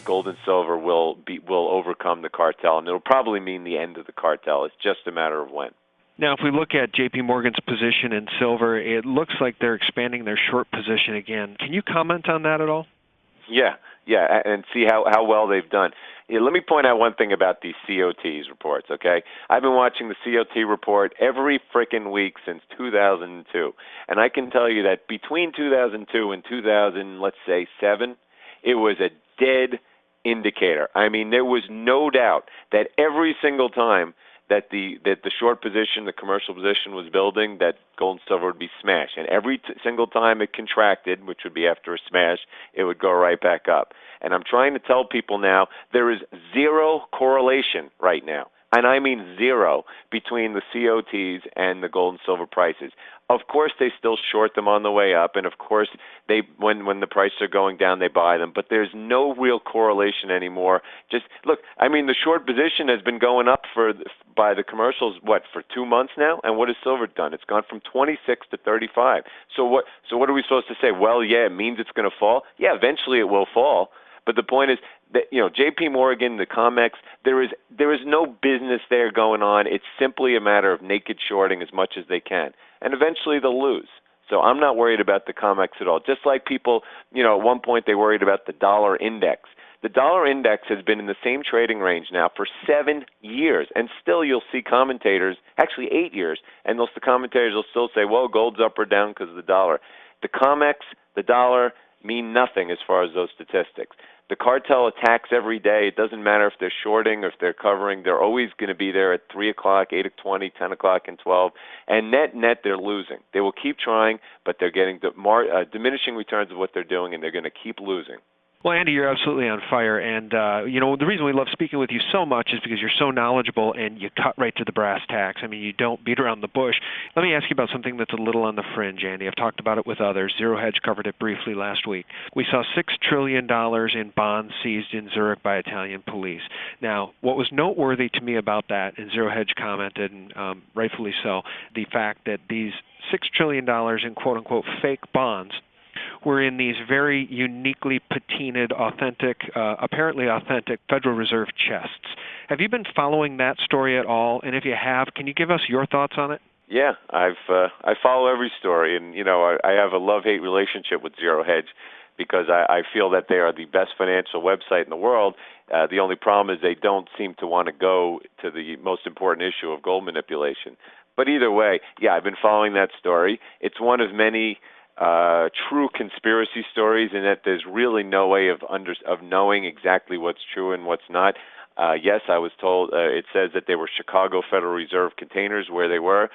gold and silver will overcome the cartel, and it'll probably mean the end of the cartel. It's just a matter of when. Now, if we look at J.P. Morgan's position in silver, it looks like they're expanding their short position again. Can you comment on that at all? Yeah, and see how well they've done. Yeah, let me point out one thing about these COTs reports, okay? I've been watching the COT report every frickin' week since 2002, and I can tell you that between 2002 and 2000, let's say 7, it was a dead indicator. I mean, there was no doubt that every single time that the short position, the commercial position was building, that gold and silver would be smashed. And every single time it contracted, which would be after a smash, it would go right back up. And I'm trying to tell people now there is zero correlation right now, and I mean zero, between the COTs and the gold and silver prices. Of course, they still short them on the way up, and of course, when the prices are going down, they buy them. But there's no real correlation anymore. Just look, I mean, the short position has been going up by the commercials, for 2 months now? And what has silver done? It's gone from 26 to 35. So what are we supposed to say? Well, yeah, it means it's going to fall. Yeah, eventually it will fall. But the point is that, J.P. Morgan, the COMEX, there is no business there going on. It's simply a matter of naked shorting as much as they can, and eventually they'll lose. So I'm not worried about the COMEX at all. Just like people, at one point they worried about the dollar index. The dollar index has been in the same trading range now for 7 years, and still you'll see commentators, actually 8 years, and the commentators will still say, well, gold's up or down because of the dollar. The COMEX, the dollar, mean nothing as far as those statistics. The cartel attacks every day. It doesn't matter if they're shorting or if they're covering. They're always going to be there at 3 o'clock, 8:20, 10 o'clock, and 12. And net, they're losing. They will keep trying, but they're getting diminishing returns of what they're doing, and they're going to keep losing. Well, Andy, you're absolutely on fire, and the reason we love speaking with you so much is because you're so knowledgeable and you cut right to the brass tacks. I mean, you don't beat around the bush. Let me ask you about something that's a little on the fringe, Andy. I've talked about it with others. Zero Hedge covered it briefly last week. We saw $6 trillion in bonds seized in Zurich by Italian police. Now, what was noteworthy to me about that, and Zero Hedge commented, and rightfully so, the fact that these $6 trillion in quote-unquote fake bonds were in these very uniquely patinaed, apparently authentic Federal Reserve chests. Have you been following that story at all? And if you have, can you give us your thoughts on it? Yeah, I follow every story, and I have a love-hate relationship with Zero Hedge because I feel that they are the best financial website in the world. The only problem is they don't seem to want to go to the most important issue of gold manipulation. But either way, yeah, I've been following that story. It's one of many true conspiracy stories, in that there's really no way of knowing exactly what's true and what's not. Yes, I was told it says that they were Chicago Federal Reserve containers where they were.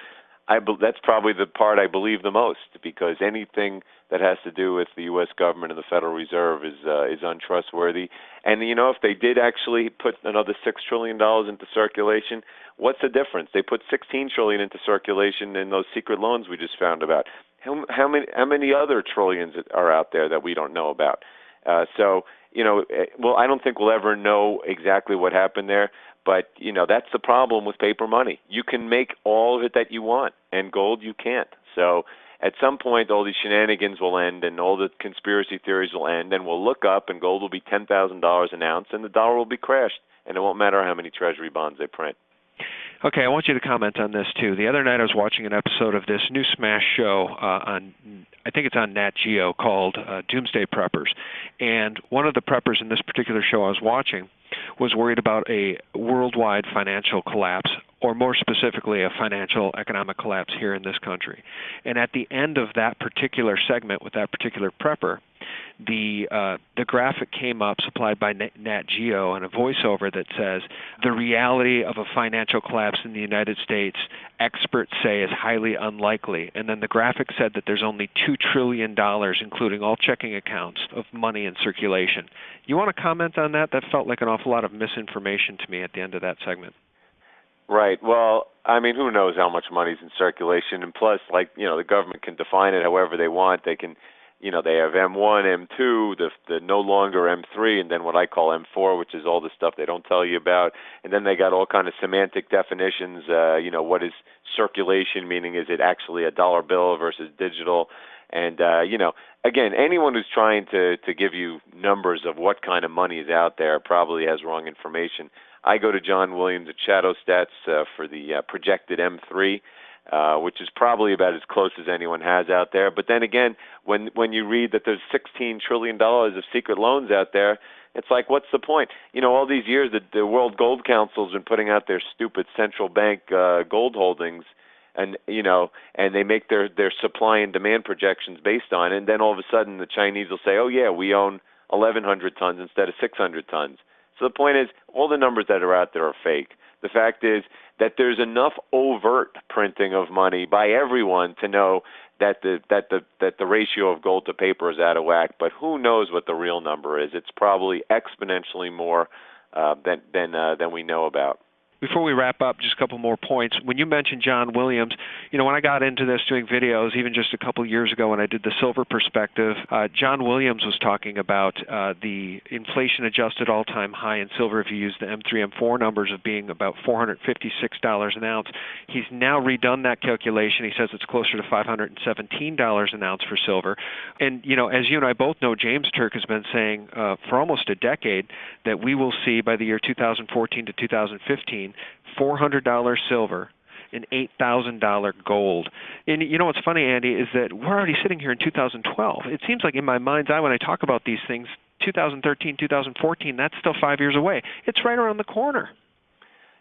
That's probably the part I believe the most, because anything that has to do with the U.S. government and the Federal Reserve is untrustworthy. And if they did actually put another $6 trillion into circulation, what's the difference? They put $16 trillion into circulation in those secret loans we just found about. How many other trillions are out there that we don't know about? Well, I don't think we'll ever know exactly what happened there, but, that's the problem with paper money. You can make all of it that you want, and gold you can't. So at some point, all these shenanigans will end, and all the conspiracy theories will end, and we'll look up, and gold will be $10,000 an ounce, and the dollar will be crashed, and it won't matter how many treasury bonds they print. Okay, I want you to comment on this, too. The other night I was watching an episode of this new smash show I think it's on Nat Geo, called Doomsday Preppers. And one of the preppers in this particular show I was watching was worried about a worldwide financial collapse, or more specifically, a financial economic collapse here in this country. And at the end of that particular segment with that particular prepper, the graphic came up supplied by Nat Geo and a voiceover that says, the reality of a financial collapse in the United States, experts say, is highly unlikely. And then the graphic said that there's only $2 trillion, including all checking accounts, of money in circulation. You want to comment on that? That felt like an awful lot of misinformation to me at the end of that segment. Right. Well, I mean, who knows how much money's in circulation? And plus, the government can define it however they want. They can, they have M1, M2, the no longer M3, and then what I call M4, which is all the stuff they don't tell you about. And then they got all kind of semantic definitions. What is circulation, meaning is it actually a dollar bill versus digital? And again, anyone who's trying to give you numbers of what kind of money is out there probably has wrong information. I go to John Williams at Shadow Stats for the projected M3, which is probably about as close as anyone has out there. But then again, when you read that there's $16 trillion of secret loans out there, it's like, what's the point? All these years that the World Gold Council's been putting out their stupid central bank gold holdings, and and they make their supply and demand projections based on it, and then all of a sudden the Chinese will say, oh yeah, we own 1,100 tons instead of 600 tons. So the point is, all the numbers that are out there are fake. The fact is that there's enough overt printing of money by everyone to know that the ratio of gold to paper is out of whack. But who knows what the real number is? It's probably exponentially more than we know about. Before we wrap up, just a couple more points. When you mentioned John Williams, when I got into this doing videos, even just a couple years ago when I did the silver perspective, John Williams was talking about the inflation-adjusted all-time high in silver if you use the M3, M4 numbers of being about $456 an ounce. He's now redone that calculation. He says it's closer to $517 an ounce for silver. And, as you and I both know, James Turk has been saying for almost a decade that we will see by the year 2014 to 2015 $400 silver and $8,000 gold. And what's funny, Andy, is that we're already sitting here in 2012. It seems like in my mind's eye when I talk about these things, 2013, 2014, that's still 5 years away. It's right around the corner.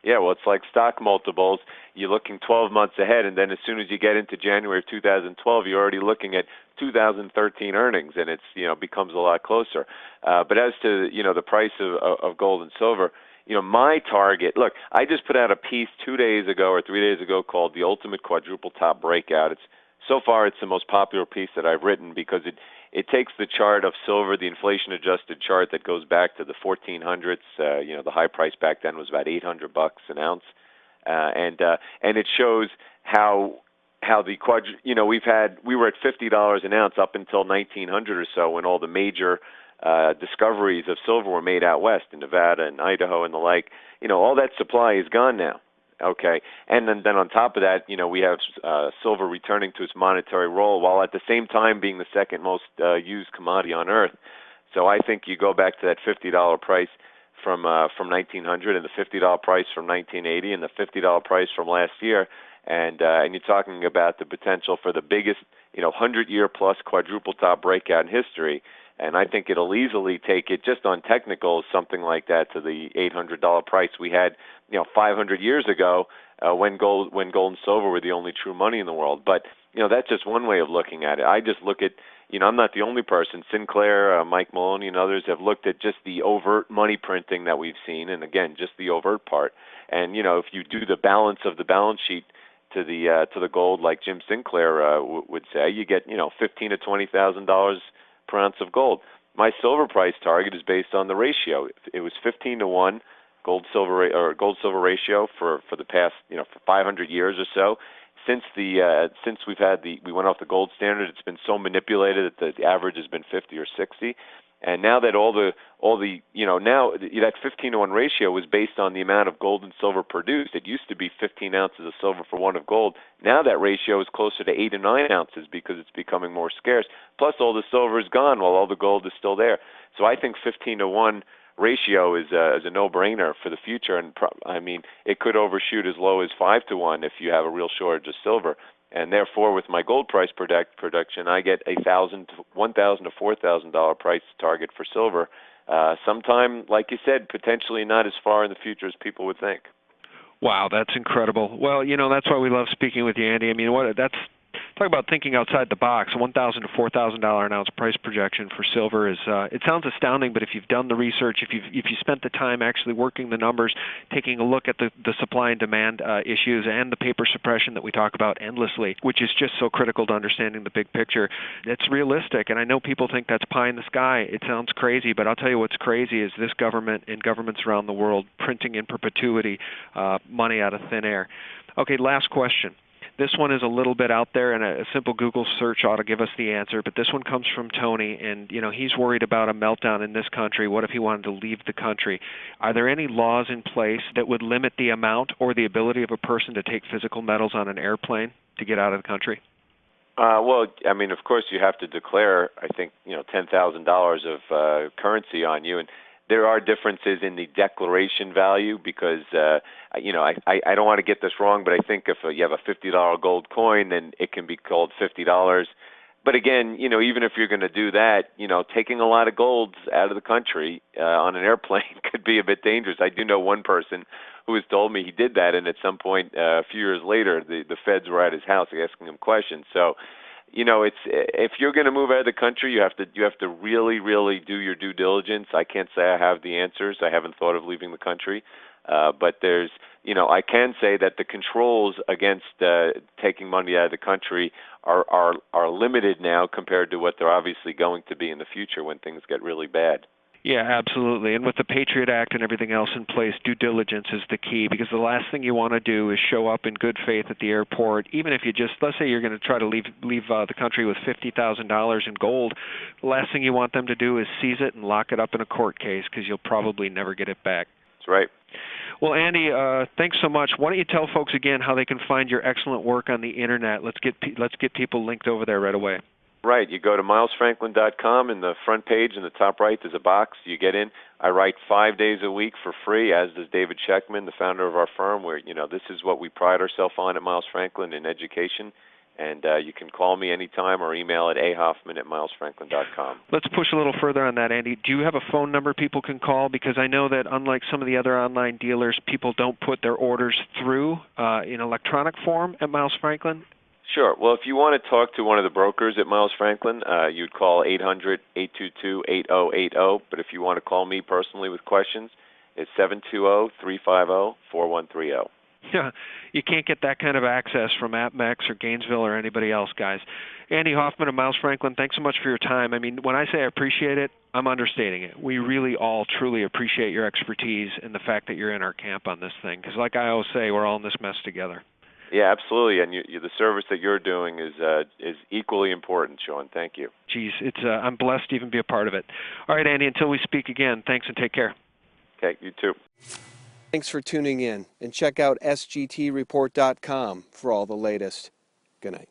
Yeah, well, it's like stock multiples. You're looking 12 months ahead, and then as soon as you get into January of 2012, you're already looking at 2013 earnings, and it's becomes a lot closer. But as to the price of gold and silver, my target, look, I just put out a piece 2 days ago or 3 days ago called The Ultimate Quadruple Top Breakout. So far it's the most popular piece that I've written because it takes the chart of silver, the inflation-adjusted chart that goes back to the 1400s. The high price back then was about $800 an ounce, and it shows how the we were at $50 an ounce up until 1900 or so when all the major discoveries of silver were made out west in Nevada and Idaho and the like. All that supply is gone now. Okay, and then on top of that, we have silver returning to its monetary role while at the same time being the second most used commodity on Earth. So I think you go back to that $50 price from 1900 and the $50 price from 1980 and the $50 price from last year, and you're talking about the potential for the biggest 100-year plus quadruple top breakout in history. And I think it'll easily take it, just on technicals, something like that to the $800 price we had, 500 years ago when gold and silver were the only true money in the world. But that's just one way of looking at it. I just look at, I'm not the only person. Sinclair, Mike Maloney, and others have looked at just the overt money printing that we've seen, and again, just the overt part. And if you do the balance of the balance sheet to the gold, like Jim Sinclair would say, you get $15,000 to $20,000 per ounce of gold. My silver price target is based on the ratio. It was 15 to 1 gold silver ratio for the past for 500 years or so. Since we went off the gold standard, it's been so manipulated that the average has been 50 or 60. And now that now that 15 to 1 ratio was based on the amount of gold and silver produced. It used to be 15 ounces of silver for 1 of gold. Now that ratio is closer to 8 to 9 ounces because it's becoming more scarce. Plus all the silver is gone while all the gold is still there. So I think 15 to 1 ratio is a no-brainer for the future, and it could overshoot as low as 5 to 1 if you have a real shortage of silver. And therefore, with my gold price production, I get $1,000 to $4,000 price target for silver. Sometime, like you said, potentially not as far in the future as people would think. Wow, that's incredible. Well, that's why we love speaking with you, Andy. Talk about thinking outside the box. $1,000 to $4,000 an ounce price projection for silver is it sounds astounding, but if you've done the research, if you spent the time actually working the numbers, taking a look at the supply and demand issues and the paper suppression that we talk about endlessly, which is just so critical to understanding the big picture, it's realistic. And I know people think that's pie in the sky. It sounds crazy, but I'll tell you what's crazy is this government and governments around the world printing in perpetuity money out of thin air. Okay, last question. This one is a little bit out there, and a simple Google search ought to give us the answer, but this one comes from Tony, and he's worried about a meltdown in this country. What if he wanted to leave the country? Are there any laws in place that would limit the amount or the ability of a person to take physical metals on an airplane to get out of the country? Well, I mean, of course, you have to declare, I think, $10,000 of currency on you, and there are differences in the declaration value because, I don't want to get this wrong, but I think if you have a $50 gold coin, then it can be called $50. But again, even if you're going to do that, taking a lot of golds out of the country on an airplane could be a bit dangerous. I do know one person who has told me he did that, and at some point a few years later, the feds were at his house asking him questions. So, it's if you're going to move out of the country, you have to really, really do your due diligence. I can't say I have the answers. I haven't thought of leaving the country, but there's, I can say that the controls against taking money out of the country are limited now compared to what they're obviously going to be in the future when things get really bad. Yeah, absolutely. And with the Patriot Act and everything else in place, due diligence is the key, because the last thing you want to do is show up in good faith at the airport, even if you just, let's say you're going to try to leave the country with $50,000 in gold. The last thing you want them to do is seize it and lock it up in a court case, because you'll probably never get it back. That's right. Well, Andy, thanks so much. Why don't you tell folks again how they can find your excellent work on the Internet? Let's get people linked over there right away. Right. You go to milesfranklin.com. In the front page in the top right, there's a box. You get in. I write 5 days a week for free, as does David Scheckman, the founder of our firm, where, this is what we pride ourselves on at Miles Franklin in education. And you can call me anytime or email at ahoffman@milesfranklin.com. Let's push a little further on that, Andy. Do you have a phone number people can call? Because I know that unlike some of the other online dealers, people don't put their orders through in electronic form at Miles Franklin. Sure. Well, if you want to talk to one of the brokers at Miles Franklin, you'd call 800-822-8080. But if you want to call me personally with questions, it's 720-350-4130. Yeah, you can't get that kind of access from AppMex or Gainesville or anybody else, guys. Andy Hoffman of Miles Franklin, thanks so much for your time. I mean, when I say I appreciate it, I'm understating it. We really all truly appreciate your expertise and the fact that you're in our camp on this thing. Because like I always say, we're all in this mess together. Yeah, absolutely, and the service that you're doing is equally important, Sean. Thank you. Geez, I'm blessed to even be a part of it. All right, Andy, until we speak again, thanks and take care. Okay, you too. Thanks for tuning in, and check out sgtreport.com for all the latest. Good night.